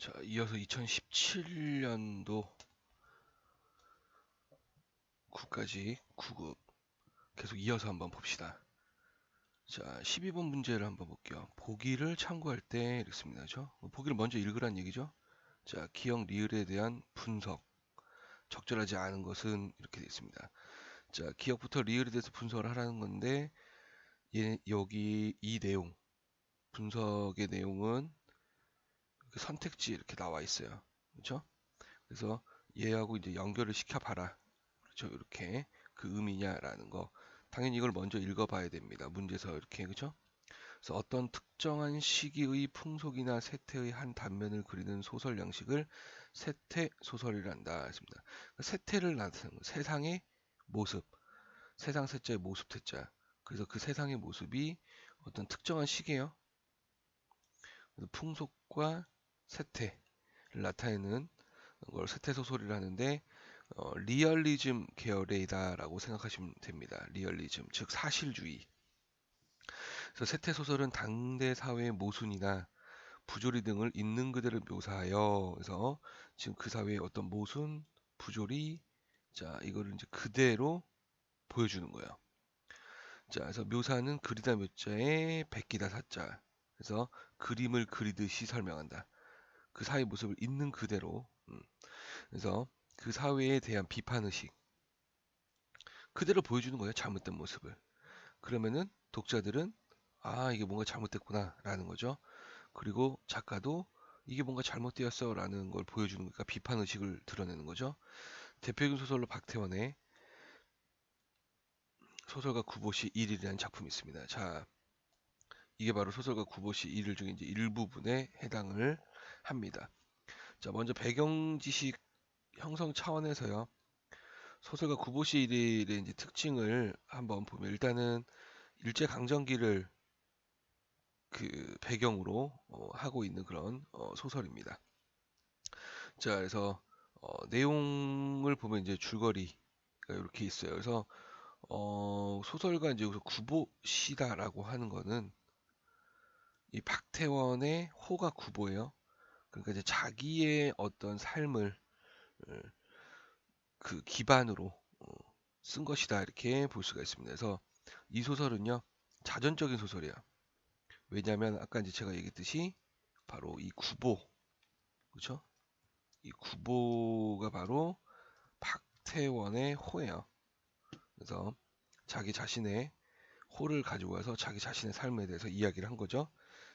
자, 이어서 2017년도 9까지 9급 계속 이어서 한번 봅시다. 자, 12번 문제를 한번 볼게요. 보기를 참고할 때 이렇습니다. 그죠? 보기를 먼저 읽으란 얘기죠. 자, 기억 리을에 대한 분석. 적절하지 않은 것은 이렇게 되어 있습니다. 자, 기억부터 리을에 대해서 분석을 하라는 건데 여기 이 내용, 분석의 내용은 선택지 이렇게 나와 있어요. 그렇죠? 그래서 얘하고 이제 연결을 시켜봐라. 그렇죠? 이렇게 그 의미냐라는 거. 당연히 이걸 먼저 읽어봐야 됩니다. 문제에서 이렇게 그죠? 그래서 어떤 특정한 시기의 풍속이나 세태의 한 단면을 그리는 소설 양식을 세태 소설이란다 했습니다. 세태를 나타내는 거, 세상의 모습, 세상 세자의 모습 태자. 그래서 그 세상의 모습이 어떤 특정한 시기예요. 그래서 풍속과 세태를 나타내는 걸 세태 소설이라 하는데 리얼리즘 계열이다라고 생각하시면 됩니다. 리얼리즘, 즉 사실주의. 그래서 세태 소설은 당대 사회의 모순이나 부조리 등을 있는 그대로 묘사하여 그래서 지금 그 사회의 어떤 모순, 부조리, 자 이거를 이제 그대로 보여주는 거예요. 자, 그래서 묘사는 그리다 묘자에 베끼다 사자. 그래서 그림을 그리듯이 설명한다. 그 사회 모습을 있는 그대로. 그래서 그 사회에 대한 비판 의식 그대로 보여주는 거예요. 잘못된 모습을. 그러면은 독자들은 아 이게 뭔가 잘못됐구나 라는 거죠. 그리고 작가도 이게 뭔가 잘못되었어 라는 걸 보여주는 거니까 비판의식을 드러내는 거죠. 대표적인 소설로 박태원의 소설가 구보시 1일이라는 작품이 있습니다. 자, 이게 바로 소설가 구보시 1일 중에 이제 일부분에 해당을 합니다. 자, 먼저 배경 지식 형성 차원에서요. 소설가 구보시 1일의 이제 특징을 한번 보면 일단은 일제 강점기를 그 배경으로 하고 있는 그런 소설입니다. 자, 그래서 내용을 보면 이제 줄거리가 이렇게 있어요. 그래서 소설가 이제 여기서 구보시다라고 하는 거는 이 박태원의 호가 구보예요. 그러니까 이제 자기의 어떤 삶을 그 기반으로 쓴 것이다 이렇게 볼 수가 있습니다. 그래서 이 소설은요 자전적인 소설이에요. 왜냐하면 아까 이제 제가 얘기했듯이 바로 이 구보, 그렇죠? 이 구보가 바로 박태원의 호예요. 그래서 자기 자신의 호를 가지고 와서 자기 자신의 삶에 대해서 이야기를 한 거죠.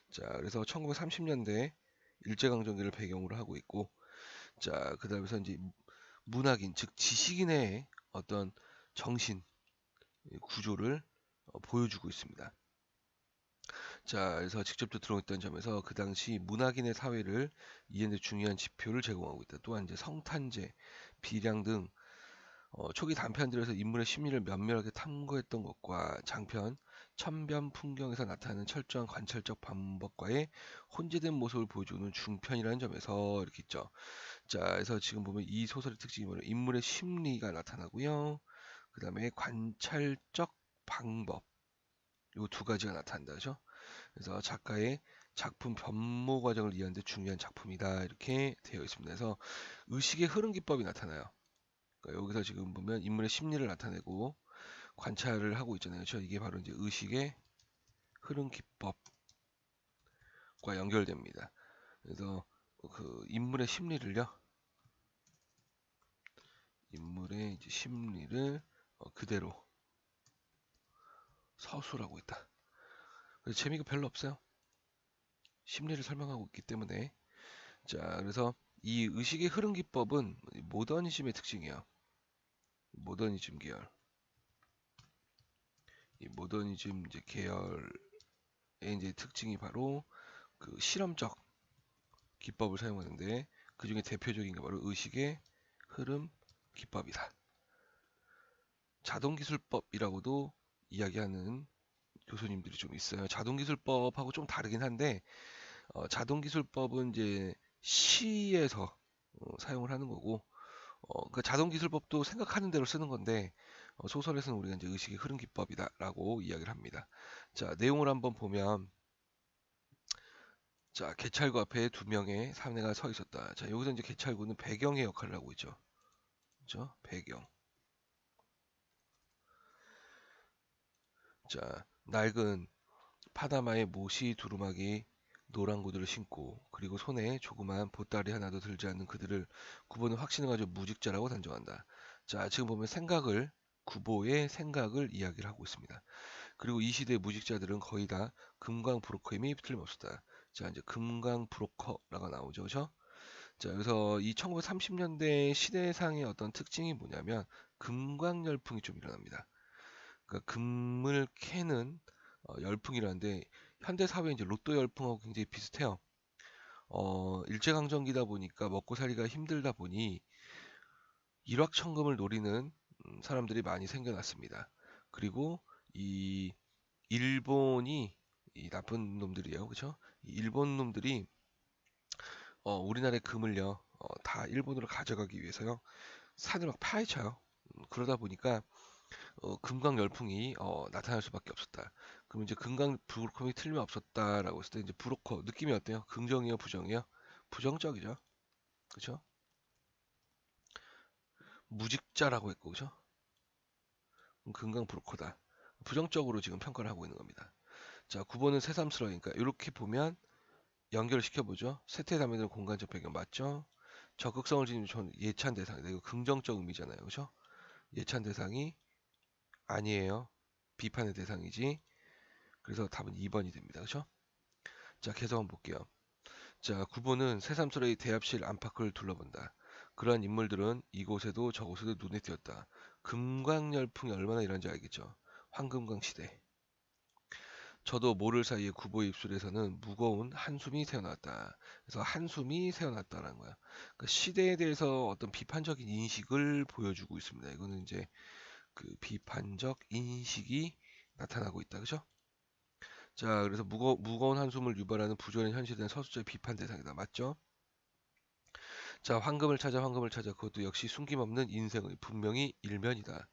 자, 그래서 1930년대 일제강점기를 배경으로 하고 있고, 자, 그 다음에서 이제 문학인, 즉 지식인의 어떤 정신 구조를 보여주고 있습니다. 자, 그래서 직접적 들어있던 점에서 그 당시 문학인의 사회를 이해하는 데 중요한 지표를 제공하고 있다. 또한 이제 성탄제, 비량 등 초기 단편들에서 인물의 심리를 면밀하게 탐구했던 것과 장편, 천변 풍경에서 나타나는 철저한 관찰적 방법과의 혼재된 모습을 보여주는 중편이라는 점에서 이렇게 있죠. 자, 그래서 지금 보면 이 소설의 특징이 뭐냐? 인물의 심리가 나타나고요. 그 다음에 관찰적 방법, 이 두 가지가 나타난다. 그죠? 그래서 작가의 작품 변모 과정을 이해하는 데 중요한 작품이다. 이렇게 되어 있습니다. 그래서 의식의 흐름 기법이 나타나요. 그러니까 여기서 지금 보면 인물의 심리를 나타내고 관찰을 하고 있잖아요. 그렇죠? 이게 바로 이제 의식의 흐름 기법과 연결됩니다. 그래서 그 인물의 심리를요. 인물의 이제 심리를 그대로 서술하고 있다. 그래서 재미가 별로 없어요. 심리를 설명하고 있기 때문에. 자, 그래서 이 의식의 흐름 기법은 모더니즘의 특징이에요. 모더니즘 계열. 이 모더니즘 이제 계열의 이제 특징이 바로 그 실험적 기법을 사용하는데 그 중에 대표적인 게 바로 의식의 흐름 기법이다. 자동기술법이라고도 이야기하는 교수님들이 좀 있어요. 자동기술법하고 좀 다르긴 한데 자동기술법은 이제 시에서 사용을 하는 거고 그 자동기술법도 생각하는 대로 쓰는 건데 소설에서는 우리가 이제 의식의 흐름 기법이다라고 이야기를 합니다. 자, 내용을 한번 보면 자, 개찰구 앞에 두 명의 사내가 서 있었다. 자, 여기서 이제 개찰구는 배경의 역할을 하고 있죠. 그죠? 배경. 자, 낡은 파다마의 모시 두루마기 노란 구두를 신고 그리고 손에 조그만 보따리 하나도 들지 않는 그들을 구보는 확신을 가지고 무직자라고 단정한다. 자, 지금 보면 구보의 생각을 이야기를 하고 있습니다. 그리고 이 시대의 무직자들은 거의 다 금강 브로커임이 틀림없었다. 자, 이제 금강 브로커라고 나오죠. 그죠? 자, 그래서 이 1930년대 시대상의 어떤 특징이 뭐냐면 금광 열풍이 좀 일어납니다. 그러니까 금을 캐는 열풍이라는데 현대 사회 이제 로또 열풍하고 굉장히 비슷해요. 일제강점기다 보니까 먹고 살기가 힘들다 보니 일확천금을 노리는 사람들이 많이 생겨났습니다. 그리고 이 일본이 이 나쁜 놈들이에요, 그렇죠? 일본 놈들이 우리나라의 금을요, 다 일본으로 가져가기 위해서요, 산을 막 파헤쳐요. 그러다 보니까 금강 열풍이 나타날 수밖에 없었다. 그럼 이제 금강 브로커이 틀림없었다라고 했을 때 이제 브로커 느낌이 어때요? 긍정이요, 부정이요? 부정적이죠, 그렇죠? 무직자라고 했고, 그렇죠? 금강 브로커다. 부정적으로 지금 평가를 하고 있는 겁니다. 자, 9번은 새삼스러우니까 이렇게 보면 연결을 시켜보죠. 세태담에는 공간적 배경 맞죠? 적극성을 지닌 예찬 대상이다. 이거 긍정적 의미잖아요, 그렇죠? 예찬 대상이 아니에요. 비판의 대상이지. 그래서 답은 2번이 됩니다. 그렇죠? 자, 계속 한번 볼게요. 자, 9번은 새삼스레의 대합실 안팎을 둘러본다. 그러한 인물들은 이곳에도 저곳에도 눈에 띄었다. 금광열풍이 얼마나 일어난지 알겠죠? 황금광 시대. 저도 모를 사이에 구보의 입술에서는 무거운 한숨이 새어나왔다. 그래서 한숨이 새어났다는 거야. 그러니까 시대에 대해서 어떤 비판적인 인식을 보여주고 있습니다. 이거는 이제 그 비판적 인식이 나타나고 있다. 그죠? 자, 그래서 무거운 한숨을 유발하는 부조리한 현실에 대한 서술자의 비판 대상이다. 맞죠? 자, 황금을 찾아 그것도 역시 숨김없는 인생의 분명히 일면이다.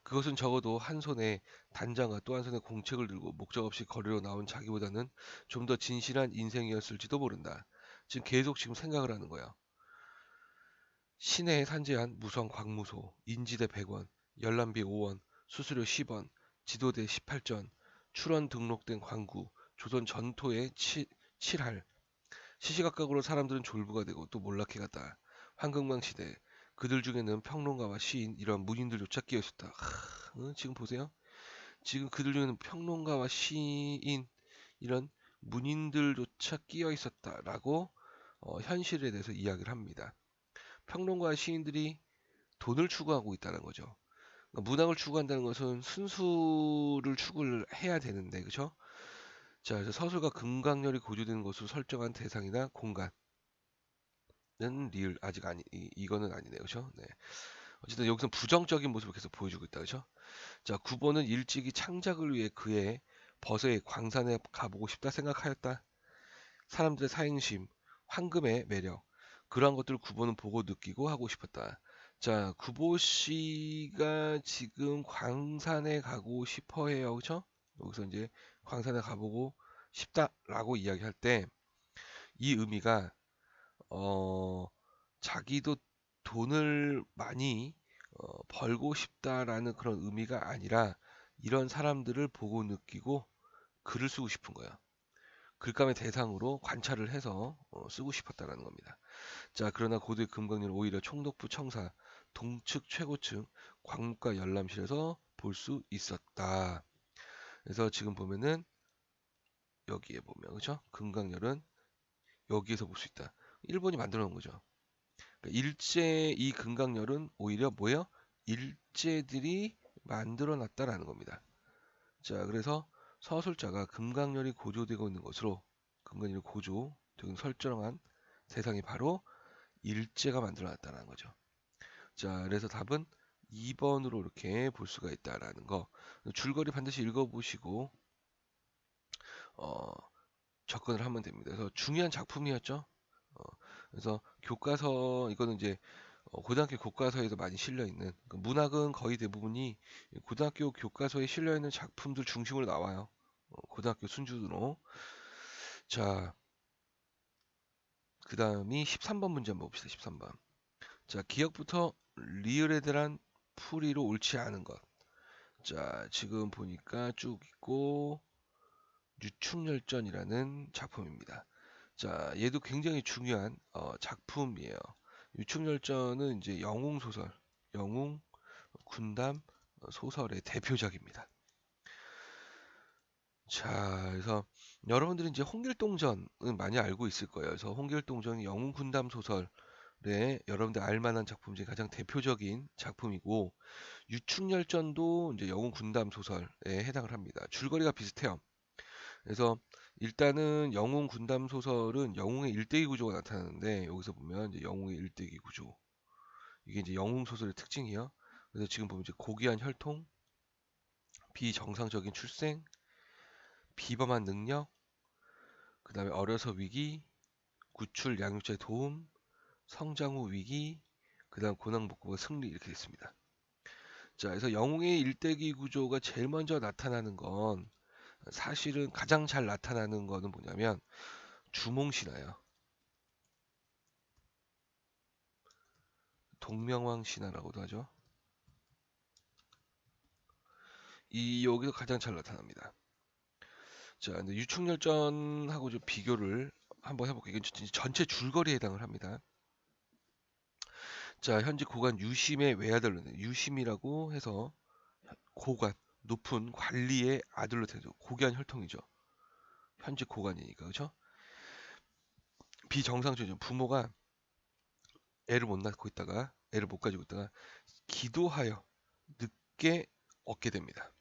그것은 적어도 한 손에 단장과 또 한 손에 공책을 들고 목적 없이 거리로 나온 자기보다는 좀 더 진실한 인생이었을지도 모른다. 지금 생각을 하는 거야. 시내에 산재한 무성 광무소, 인지대 100원, 열람비 5원, 수수료 10원, 지도대 18전, 출원 등록된 광구, 조선 전토의 7할, 시시각각으로 사람들은 졸부가 되고 또 몰락해 갔다. 황금광 시대, 그들 중에는 평론가와 시인, 이런 문인들조차 끼어 있었다. 지금 보세요. 지금 그들 중에는 평론가와 시인, 이런 문인들조차 끼어 있었다라고 현실에 대해서 이야기를 합니다. 평론가와 시인들이 돈을 추구하고 있다는 거죠. 그러니까 문학을 추구한다는 것은 순수를 추구를 해야 되는데, 그죠? 자, 그래서 서술과 금강렬이 고조되는 것으로 설정한 대상이나 공간은 리을 아직 아니 이거는 아니네요, 그죠? 네. 어쨌든 여기서 부정적인 모습을 계속 보여주고 있다, 그죠? 자, 9번은 일찍이 창작을 위해 그의 벗의 광산에 가보고 싶다 생각하였다. 사람들의 사행심, 황금의 매력, 그러한 것들을 구보는 보고 느끼고 하고 싶었다. 자, 구보 씨가 지금 광산에 가고 싶어 해요. 그쵸? 여기서 이제 광산에 가보고 싶다라고 이야기할 때 이 의미가 자기도 돈을 많이 벌고 싶다라는 그런 의미가 아니라 이런 사람들을 보고 느끼고 글을 쓰고 싶은 거야. 글감의 대상으로 관찰을 해서 쓰고 싶었다라는 겁니다. 자, 그러나 고대 금강률은 오히려 총독부 청사, 동측 최고층, 광무과 열람실에서 볼 수 있었다. 그래서 지금 보면은 여기에 보면 그죠? 금강열은 여기에서 볼 수 있다. 일본이 만들어 놓은 거죠. 그러니까 이 금강열은 오히려 뭐예요? 일제들이 만들어 놨다라는 겁니다. 자, 그래서 서술자가 금강열이 고조되고 있는 것으로 금강열이 고조되고 설정한 세상이 바로 일제가 만들어놨다는 거죠. 자, 그래서 답은 2번으로 이렇게 볼 수가 있다라는 거. 줄거리 반드시 읽어보시고 어, 접근을 하면 됩니다. 그래서 중요한 작품이었죠. 어, 그래서 교과서 이거는 이제 고등학교 교과서에도 많이 실려 있는 문학은 거의 대부분이 고등학교 교과서에 실려 있는 작품들 중심으로 나와요. 고등학교 순주로. 자, 그 다음이 13번 문제 한번 봅시다. 13번. 자, 기억부터 리을에 대한 풀이로 옳지 않은 것. 자, 지금 보니까 쭉 있고 유충열전이라는 작품입니다. 자, 얘도 굉장히 중요한 작품이에요. 유충열전은 이제 영웅 소설, 영웅 군담 소설의 대표작입니다. 자, 그래서 여러분들이 이제 홍길동전은 많이 알고 있을 거예요. 그래서 홍길동전은 영웅 군담 소설의 여러분들 알만한 작품 중에 가장 대표적인 작품이고, 유충열전도 이제 영웅 군담 소설에 해당을 합니다. 줄거리가 비슷해요. 그래서 일단은 영웅 군담 소설은 영웅의 일대기 구조가 나타나는데, 여기서 보면 이제 영웅의 일대기 구조, 이게 이제 영웅 소설의 특징이에요. 그래서 지금 보면 이제 고귀한 혈통, 비정상적인 출생, 비범한 능력, 그 다음에 어려서 위기, 구출 양육자의 도움, 성장 후 위기, 그 다음 고난 복구가 승리, 이렇게 됐습니다. 자, 그래서 영웅의 일대기 구조가 제일 먼저 나타나는 건, 사실은 가장 잘 나타나는 거는 뭐냐면 주몽신화예요. 동명왕 신화라고도 하죠. 이 여기서 가장 잘 나타납니다. 자, 근데 유충열전하고 좀 비교를 한번 해볼게요. 이건 전체 줄거리에 해당을 합니다. 자, 현재 고관 유심의 외아들로, 유심이라고 해서 고관, 높은 관리의 아들로 태어나죠. 고귀한 혈통이죠. 현재 고관이니까, 그렇죠? 비정상적이죠. 부모가 애를 못 낳고 있다가, 애를 못 가지고 있다가 기도하여 늦게 얻게 됩니다.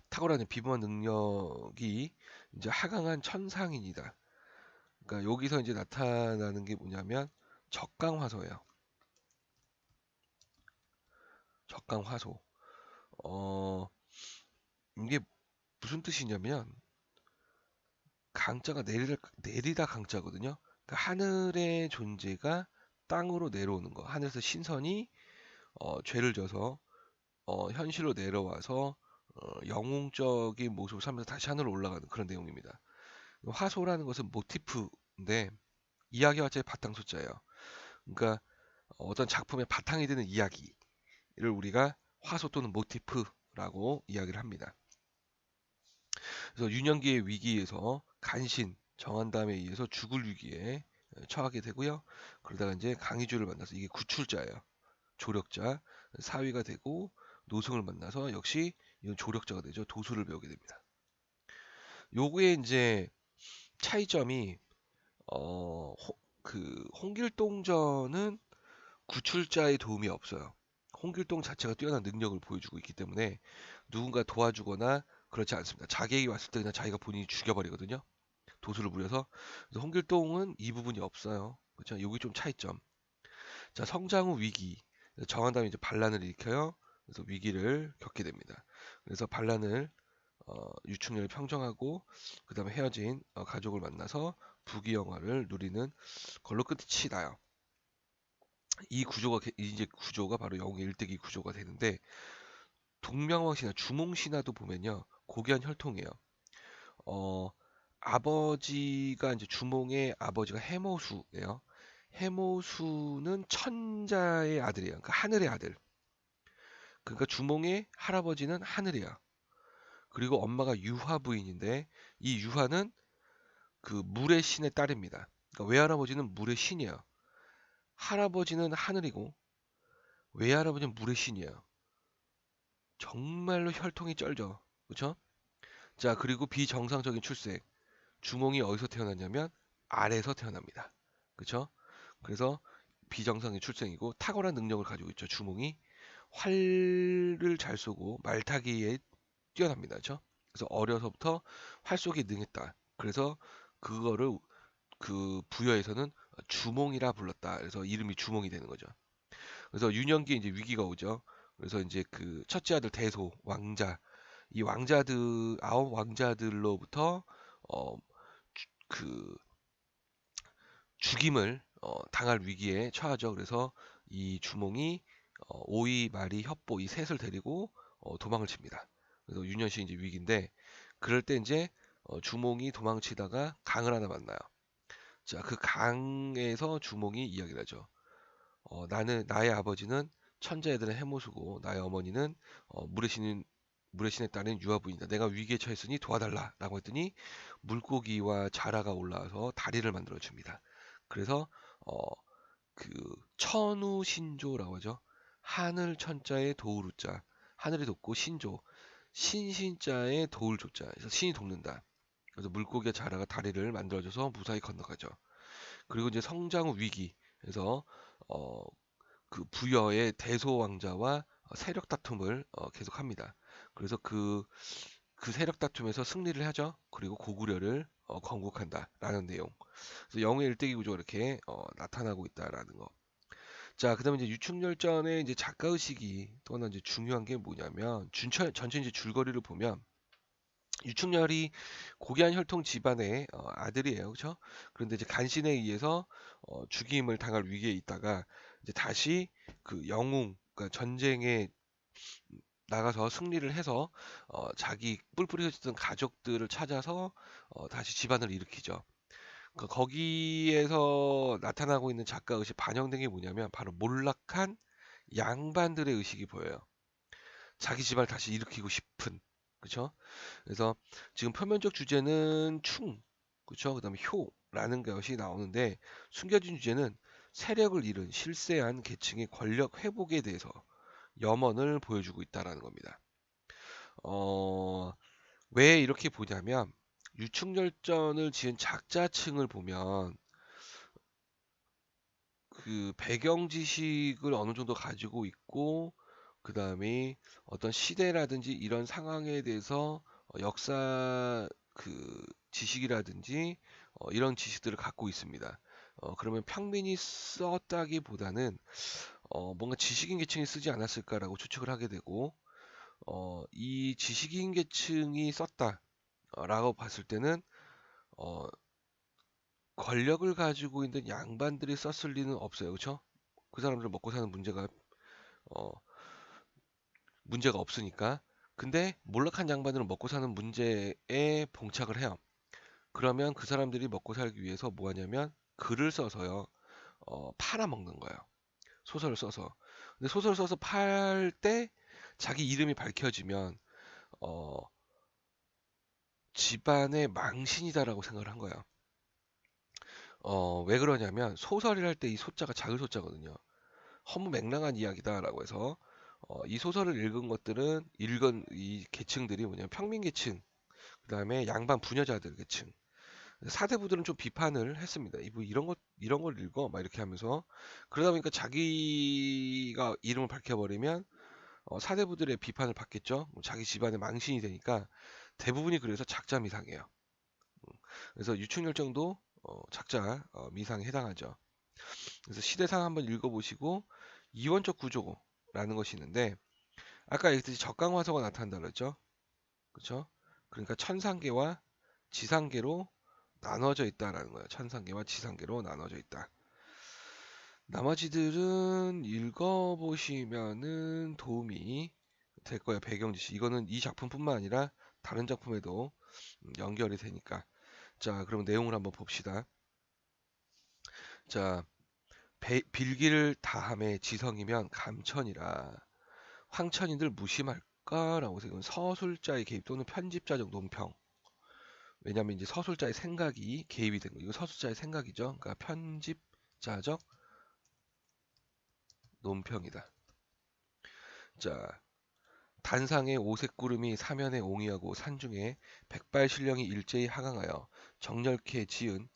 탁월한 비범한 능력이 이제 하강한 천상인이다. 그러니까 여기서 이제 나타나는 게 뭐냐면 적강화소예요. 적강화소. 이게 무슨 뜻이냐면 강자가 내리다 강자거든요. 그러니까 하늘의 존재가 땅으로 내려오는 거. 하늘에서 신선이 죄를 져서 현실로 내려와서 영웅적인 모습을 삼면서 다시 하늘로 올라가는 그런 내용입니다. 화소라는 것은 모티프인데 이야기 화자의 바탕소자예요. 그러니까 어떤 작품의 바탕이 되는 이야기를 우리가 화소 또는 모티프라고 이야기를 합니다. 그래서 유년기의 위기에서 간신 정한담에 의해서 죽을 위기에 처하게 되고요. 그러다가 이제 강희주를 만나서, 이게 구출자예요. 조력자, 사위가 되고 노승을 만나서 역시 이건 조력자가 되죠. 도수를 배우게 됩니다. 요게 이제 차이점이 그 홍길동전은 구출자의 도움이 없어요. 홍길동 자체가 뛰어난 능력을 보여주고 있기 때문에 누군가 도와주거나 그렇지 않습니다. 자객이 왔을 때 그냥 자기가 본인이 죽여버리거든요. 도수를 부려서. 그래서 홍길동은 이 부분이 없어요. 그렇죠? 여기 좀 차이점. 자, 성장 후 위기. 정한담이 이제 반란을 일으켜요. 그래서 위기를 겪게 됩니다. 그래서 반란을 유충렬을 평정하고 그 다음에 헤어진 가족을 만나서 부귀영화를 누리는 걸로 끝이 나요. 이 구조가 바로 영웅의 일대기 구조가 되는데, 동명왕신화, 주몽신화도 보면요, 고귀한 혈통이에요. 어, 아버지가 이제 주몽의 아버지가 해모수예요. 해모수는 천자의 아들이에요. 그러니까 하늘의 아들. 그러니까 주몽의 할아버지는 하늘이야. 그리고 엄마가 유화 부인인데, 이 유화는 그 물의 신의 딸입니다. 그러니까 외할아버지는 물의 신이에요. 할아버지는 하늘이고 외할아버지는 물의 신이에요. 정말로 혈통이 쩔죠. 그렇죠? 자, 그리고 비정상적인 출생. 주몽이 어디서 태어났냐면 알에서 태어납니다. 그렇죠? 그래서 비정상의 출생이고 탁월한 능력을 가지고 있죠. 주몽이 활을 잘 쏘고 말타기에 뛰어납니다. 그렇죠? 그래서 어려서부터 활 쏘기 능했다. 그래서 그거를 그 부여에서는 주몽이라 불렀다. 그래서 이름이 주몽이 되는 거죠. 그래서 유년기에 이제 위기가 오죠. 그래서 이제 그 첫째 아들 대소 왕자, 이 왕자들 아홉 왕자들로부터 어, 그 죽임을 당할 위기에 처하죠. 그래서 이 주몽이 오이, 마리, 협보 이 셋을 데리고 도망을 칩니다. 그래서 유년시 이제 위기인데, 그럴 때 이제 주몽이 도망치다가 강을 하나 만나요. 자, 그 강에서 주몽이 이야기를 하죠. 나의 아버지는 천자에 대한 해모수고 나의 어머니는 물의 신에 따른 유아부인이다. 내가 위기에 처했으니 도와달라라고 했더니 물고기와 자라가 올라와서 다리를 만들어 줍니다. 그래서 어, 그 천우신조라고 하죠. 하늘 천자에 도우루자, 하늘이 돕고 신조, 신신자에 도울 조자. 그래서 신이 돕는다. 그래서 물고기와 자라가 다리를 만들어줘서 무사히 건너가죠. 그리고 이제 성장 후 위기. 그래서 어, 그 부여의 대소 왕자와 세력 다툼을 계속합니다. 그래서 그 세력 다툼에서 승리를 하죠. 그리고 고구려를 건국한다라는 내용. 그래서 영의 일대기 구조가 이렇게 나타나고 있다라는 거. 자, 그다음에 이제 유충열전의 이제 작가 의식이 또 하나 이제 중요한 게 뭐냐면 전체 이제 줄거리를 보면 유충열이 고귀한 혈통 집안의 아들이에요, 그렇죠? 그런데 이제 간신에 의해서 죽임을 당할 위기에 있다가 이제 다시 그 영웅, 그러니까 전쟁에 나가서 승리를 해서 자기 뿔뿔이 흩어졌던 가족들을 찾아서 다시 집안을 일으키죠. 거기에서 나타나고 있는 작가 의식 반영된 게 뭐냐면 바로 몰락한 양반들의 의식이 보여요. 자기 집안을 다시 일으키고 싶은, 그렇죠? 그래서 지금 표면적 주제는 충, 그렇죠? 그다음에 효라는 것이 나오는데 숨겨진 주제는 세력을 잃은 실세한 계층의 권력 회복에 대해서 염원을 보여주고 있다라는 겁니다. 어, 왜 이렇게 보냐면 유충열전을 지은 작자층을 보면 그 배경 지식을 어느 정도 가지고 있고 그 다음에 어떤 시대라든지 이런 상황에 대해서 역사 그 지식이라든지 이런 지식들을 갖고 있습니다. 그러면 평민이 썼다기보다는 뭔가 지식인 계층이 쓰지 않았을까라고 추측을 하게 되고 이 지식인 계층이 썼다라고 봤을 때는 어, 권력을 가지고 있는 양반들이 썼을 리는 없어요. 그렇죠? 그 사람들 먹고 사는 어, 문제가 없으니까. 근데 몰락한 양반들은 먹고 사는 문제에 봉착을 해요. 그러면 그 사람들이 먹고 살기 위해서 뭐 하냐면 글을 써서요. 팔아먹는 거예요. 소설을 써서. 근데 소설을 써서 팔 때 자기 이름이 밝혀지면 어, 집안의 망신이다라고 생각을 한 거예요. 왜 그러냐면 소설이랄 때 이 소자가 작을 소자거든요. 허무맹랑한 이야기다라고 해서 이 소설을 읽은 이 계층들이 뭐냐면 평민 계층, 그다음에 양반 부녀자들 계층. 사대부들은 좀 비판을 했습니다. 이뭐 이런 걸 읽어 막 이렇게 하면서 그러다 보니까 자기가 이름을 밝혀버리면 사대부들의 비판을 받겠죠. 자기 집안의 망신이 되니까 대부분이 그래서 작자 미상이에요. 그래서 유충열정도 작자 미상에 해당하죠. 그래서 시대상 한번 읽어보시고 이원적 구조라는 것이 있는데 아까 얘기했듯이 적강화서가 나타난다 그랬죠. 그렇죠? 그러니까 천상계와 지상계로 나눠져 있다라는 거예요. 천상계와 지상계로 나눠져 있다. 나머지들은 읽어보시면은 도움이 될 거예요. 배경 지식. 이거는 이 작품뿐만 아니라 다른 작품에도 연결이 되니까. 자, 그럼 내용을 한번 봅시다. 자, 빌기를 다함에 지성이면 감천이라. 황천이들 무심할까라고 해서 이건 서술자의 개입 또는 편집자적 논평. 왜냐하면 이제 서술자의 생각이 개입이 된 거. 이거 서술자의 생각이죠. 그러니까 편집자적 논평이다. 자, 단상에 오색 구름이 사면에 옹이하고 산중에 백발신령이 일제히 하강하여 정렬케 지은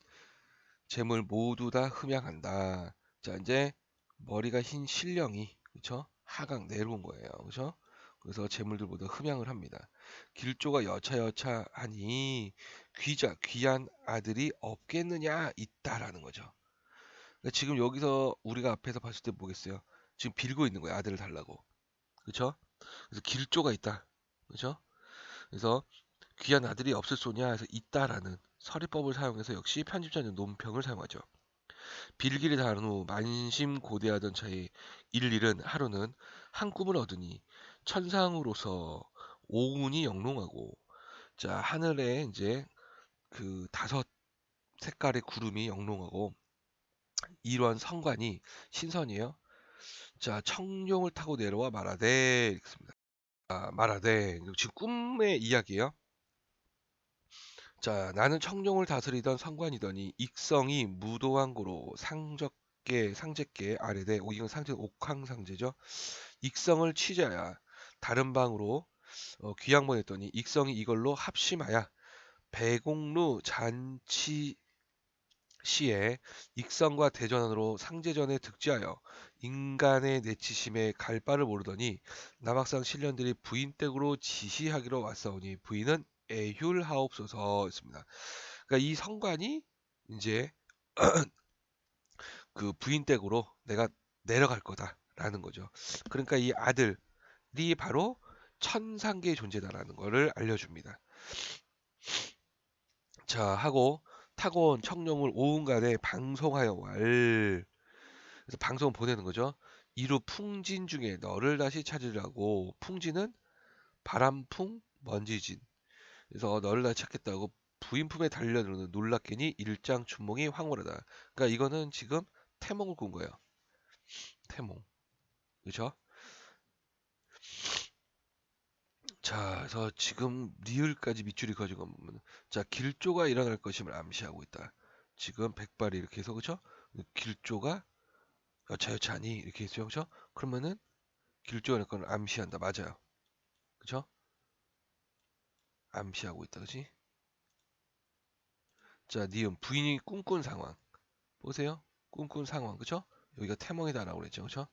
재물 모두 다 흠양한다. 자, 이제 머리가 흰 신령이 그쵸? 하강 내려온 거예요. 그죠? 그래서 재물들보다 흠양을 합니다. 길조가 여차여차하니 귀한 아들이 없겠느냐 있다라는 거죠. 그러니까 지금 여기서 우리가 앞에서 봤을 때 뭐겠어요? 지금 빌고 있는 거예요. 아들을 달라고. 그렇죠? 그래서 길조가 있다. 그렇죠? 그래서 귀한 아들이 없을 소냐 해서 있다라는 서리법을 사용해서 역시 편집자는 논평을 사용하죠. 빌기를 다룬 후 만심고대하던 차에 일일은 하루는 한 꿈을 얻으니 천상으로서 오운이 영롱하고 자 하늘에 이제 그 다섯 색깔의 구름이 영롱하고 이러한 성관이 신선이에요. 자, 청룡을 타고 내려와 말하되 이렇게 씁니다. 말하되 지금 꿈의 이야기예요. 자, 나는 청룡을 다스리던 성관이더니 익성이 무도한 고로 상제께 아래되 이건 상제 옥황상제죠. 익성을 취재하여 다른 방으로 귀양 보냈더니 익성이 이걸로 합심하여 배공루 잔치 시에 익성과 대전으로 상제전에 득지하여 인간의 내치심에 갈 바를 모르더니 남학상 신령들이 부인 댁으로 지시하기로 왔사오니 부인은 애휼하옵소서였습니다. 그러니까 이 성관이 이제 그 부인 댁으로 내가 내려갈 거다라는 거죠. 그러니까 이 아들이 바로 천상계의 존재다라는 거를 알려줍니다. 자, 하고 타고 온 청룡을 오운간에 방송하여 왈. 그래서 방송 보내는 거죠. 이루 풍진 중에 너를 다시 찾으려고. 풍진은 바람풍 먼지진. 그래서 너를 다시 찾겠다고 부인 품에 달려드는 놀랍게니 일장춘몽이 황홀하다. 그러니까 이거는 지금 태몽을 꾼 거예요. 태몽. 그렇죠? 자, 그래서 지금 리을까지 밑줄이 그어지고 보면 자, 길조가 일어날 것임을 암시하고 있다. 지금 백발이 이렇게 해서 그렇죠? 길조가 여차여차하니 이렇게 했죠, 그렇죠? 그러면은 길조가 일어날 걸 암시한다. 맞아요. 그렇죠? 암시하고 있다, 그렇지? 자, 니은 부인이 꿈꾼 상황 보세요. 꿈꾼 상황, 그렇죠? 여기가 태몽이다라고 그랬죠, 그렇죠?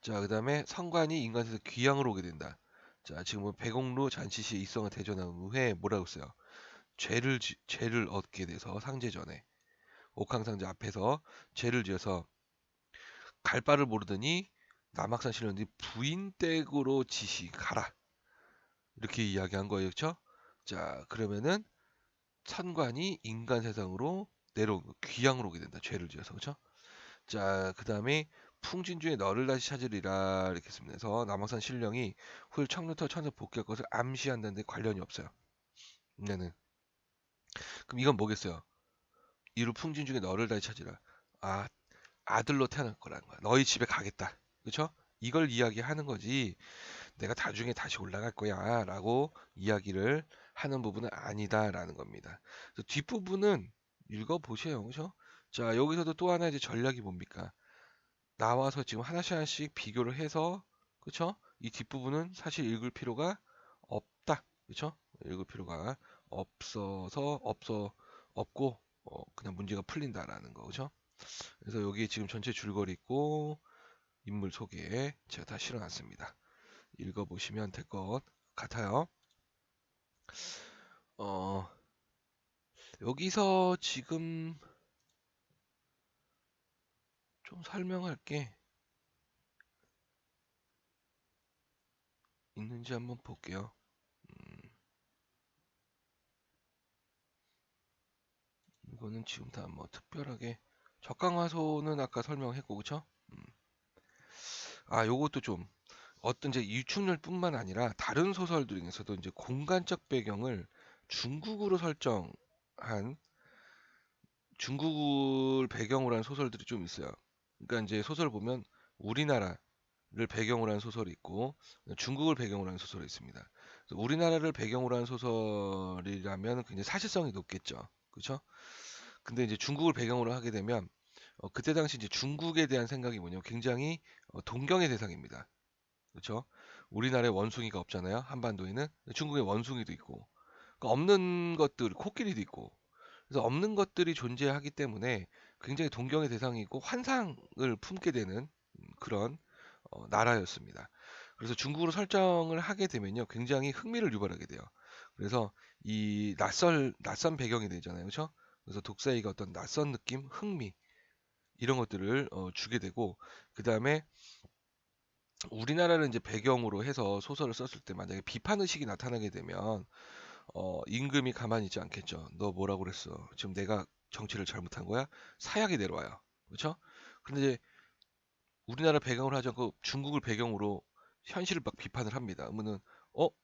자, 그다음에 성관이 인간에서 귀양을 오게 된다. 자, 지금 백옥루 잔치시에 입성을 대전한 후에 뭐라고 써요? 죄를 얻게 돼서 상제전에 옥황상제 앞에서 죄를 지어서 갈 바를 모르더니 남학산 신령들이 부인 댁으로 지시 가라 이렇게 이야기한 거예요, 그렇죠? 자, 그러면은 천관이 인간 세상으로 내려온 귀양으로 오게 된다. 죄를 지어서 그렇죠? 자, 그다음에 풍진중에 너를 다시 찾으리라 이렇게 씁니다. 그래서 남학산 신령이 훌 청루터 천사 복귀할 것을 암시한다는데 관련이 없어요. 네는. 그럼 이건 뭐겠어요? 이루 풍진 중에 너를 다시 찾으라. 아, 아들로 태어날 거라는 거야. 너희 집에 가겠다. 그렇죠? 이걸 이야기하는 거지. 내가 나중에 다시 올라갈 거야라고 이야기를 하는 부분은 아니다라는 겁니다. 그래서 뒷부분은 읽어보세요. 그렇죠? 자, 여기서도 또 하나 이제 전략이 뭡니까? 나와서 지금 하나씩 하나씩 비교를 해서 그렇죠? 이 뒷부분은 사실 읽을 필요가 없다. 그렇죠? 읽을 필요가 없고 그냥 문제가 풀린다라는 거. 그렇죠? 그래서 여기 지금 전체 줄거리 있고 인물 소개 제가 다 실어놨습니다. 읽어보시면 될 것 같아요. 어, 여기서 지금 좀 설명할 게 있는지 한번 볼게요. 이거는 지금 다 뭐 특별하게 적강화소는 아까 설명했고 그쵸? 요것도 좀 어떤 이제 유충렬뿐만 아니라 다른 소설들 중에서도 이제 공간적 배경을 중국으로 설정한 중국을 배경으로 한 소설들이 좀 있어요. 그러니까 이제 소설 보면 우리나라를 배경으로 한 소설이 있고 중국을 배경으로 한 소설이 있습니다. 그래서 우리나라를 배경으로 한 소설이라면 굉장히 사실성이 높겠죠. 그렇죠? 근데 이제 중국을 배경으로 하게 되면 그때 당시 이제 중국에 대한 생각이 뭐냐면 굉장히 동경의 대상입니다. 그렇죠? 우리나라에 원숭이가 없잖아요. 한반도에는 중국에 원숭이도 있고 그러니까 없는 것들 코끼리도 있고 그래서 없는 것들이 존재하기 때문에 굉장히 동경의 대상이고 환상을 품게 되는 그런 나라였습니다. 그래서 중국으로 설정을 하게 되면요, 굉장히 흥미를 유발하게 돼요. 그래서 이 낯선 배경이 되잖아요, 그렇죠? 그래서 독자에게 어떤 낯선 느낌, 흥미 이런 것들을 주게 되고 그 다음에 우리나라를 이제 배경으로 해서 소설을 썼을 때 만약에 비판 의식이 나타나게 되면 임금이 가만히 있지 않겠죠. 너 뭐라고 그랬어? 지금 내가 정치를 잘못한 거야? 사약이 내려와요. 그렇죠? 근데 이제 우리나라 배경으로 하지 않고 중국을 배경으로 현실을 막 비판을 합니다. 그러면은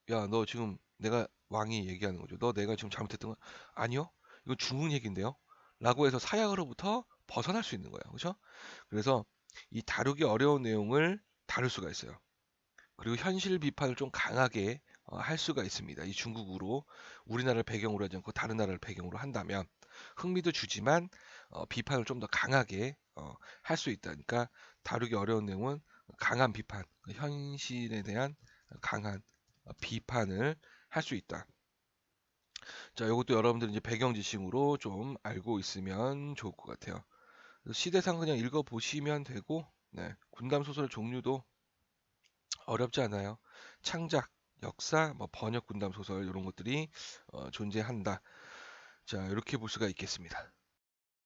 야, 너 지금 내가 왕이 얘기하는 거죠. 너 내가 지금 잘못했던 거 아니요? 이건 중국 얘기인데요. 라고 해서 사약으로부터 벗어날 수 있는 거예요. 그렇죠? 그래서 이 다루기 어려운 내용을 다룰 수가 있어요. 그리고 현실 비판을 좀 강하게 할 수가 있습니다. 이 중국으로 우리나라를 배경으로 하지 않고 다른 나라를 배경으로 한다면 흥미도 주지만 비판을 좀 더 강하게 할 수 있다. 그러니까 다루기 어려운 내용은 강한 비판, 현실에 대한 강한 비판을 할 수 있다. 자, 이것도 여러분들 이제 배경 지식으로 좀 알고 있으면 좋을 것 같아요. 시대상 그냥 읽어 보시면 되고, 네, 군담 소설 종류도 어렵지 않아요. 창작, 역사, 뭐 번역 군담 소설 이런 것들이 존재한다. 자, 이렇게 볼 수가 있겠습니다.